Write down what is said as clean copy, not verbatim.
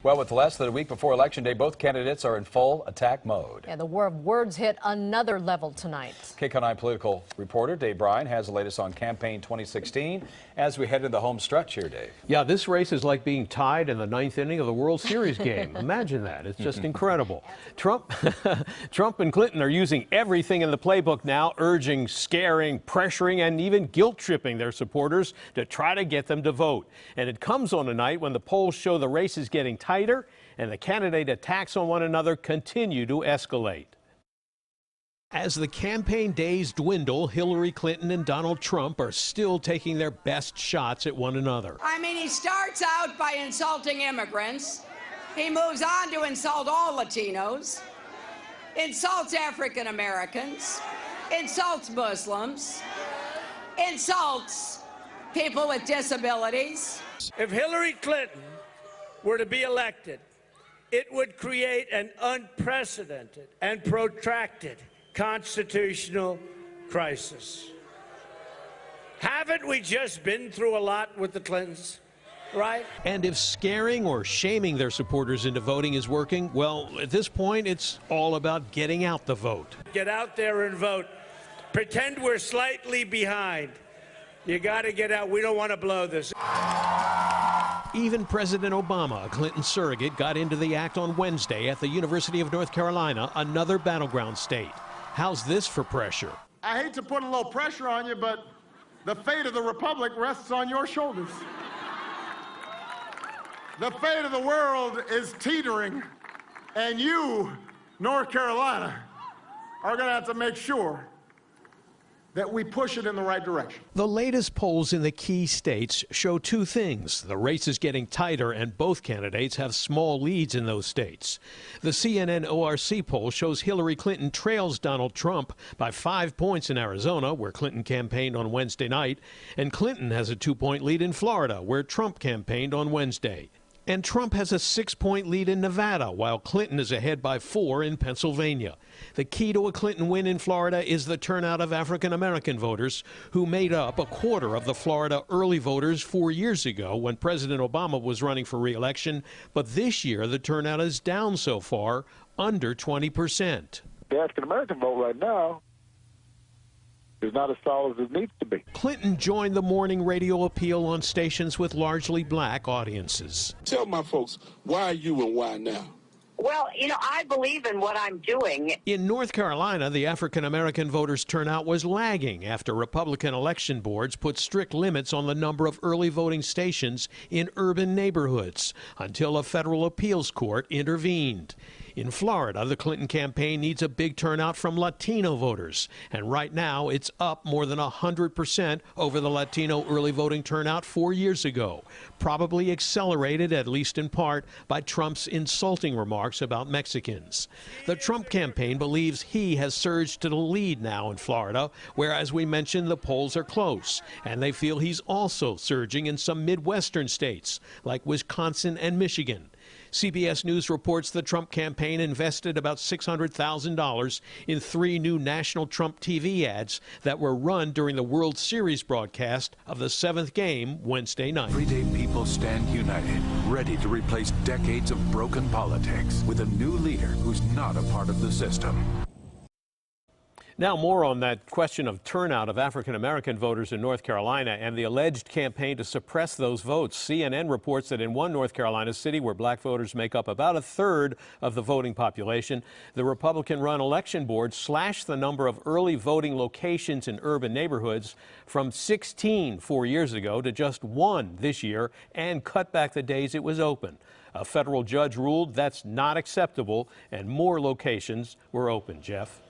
Well, with less than a week before Election Day, both candidates are in full attack mode. Yeah, the war of words hit another level tonight. KCAL9 political reporter Bryan has the latest on campaign 2016 as we head to the home stretch here, Dave. Yeah, this race is like being tied in the ninth inning of the World Series game. Imagine that. It's just incredible. Trump and Clinton are using everything in the playbook now, urging, scaring, pressuring, and even guilt-tripping their supporters to try to get them to vote. And it comes on a night when the polls show the race is getting tighter and the candidate attacks on one another continue to escalate. As the campaign days dwindle, Hillary Clinton and Donald Trump are still taking their best shots at one another. I mean, he starts out by insulting immigrants. He moves on to insult all Latinos, insults African Americans, insults Muslims, insults people with disabilities. If Hillary Clinton were to be elected, it would create an unprecedented and protracted constitutional crisis. Haven't we just been through a lot with the Clintons, right? And if scaring or shaming their supporters into voting is working, well, at this point, it's all about getting out the vote. Get out there and vote. Pretend we're slightly behind. You got to get out. We don't want to blow this. Even President Obama, a Clinton surrogate, got into the act on Wednesday at the University of North Carolina, another battleground state. How's this for pressure? I hate to put a little pressure on you, but the fate of the republic rests on your shoulders. The fate of the world is teetering, and you, North Carolina, are going to have to make sure that we push it in the right direction. The latest polls in the key states show two things. The race is getting tighter, and both candidates have small leads in those states. The CNN ORC poll shows Hillary Clinton trails Donald Trump by 5 points in Arizona, where Clinton campaigned on Wednesday night, and Clinton has a 2-point lead in Florida, where Trump campaigned on Wednesday. And Trump has a 6-point lead in Nevada, while Clinton is ahead by 4 in Pennsylvania. The key to a Clinton win in Florida is the turnout of African-American voters, who made up a quarter of the Florida early voters 4 years ago when President Obama was running for re-election. But this year, the turnout is down so far, under 20%. The African-American vote right now is not as solid as it needs to be. Clinton joined the morning radio appeal on stations with largely black audiences. Tell my folks, why are you and why now? Well, you know, I believe in what I'm doing. In North Carolina, the African-American voters' turnout was lagging after Republican election boards put strict limits on the number of early voting stations in urban neighborhoods until a federal appeals court intervened. In Florida, the Clinton campaign needs a big turnout from Latino voters, and right now it's up more than 100% over the Latino early voting turnout 4 years ago, probably accelerated, at least in part, by Trump's insulting remarks about Mexicans. The Trump campaign believes he has surged to the lead now in Florida, where, as we mentioned, the polls are close, and they feel he's also surging in some Midwestern states, like Wisconsin and Michigan. CBS News reports the Trump campaign invested about $600,000 in 3 new national Trump TV ads that were run during the World Series broadcast of the 7th game Wednesday night. Everyday people stand united, ready to replace decades of broken politics with a new leader who's not a part of the system. Now more on that question of turnout of African-American voters in North Carolina and the alleged campaign to suppress those votes. CNN reports that in one North Carolina city where black voters make up about 1/3 of the voting population, the Republican-run election board slashed the number of early voting locations in urban neighborhoods from 16 4 years ago to just 1 this year and cut back the days it was open. A federal judge ruled that's not acceptable, and more locations were open. Jeff?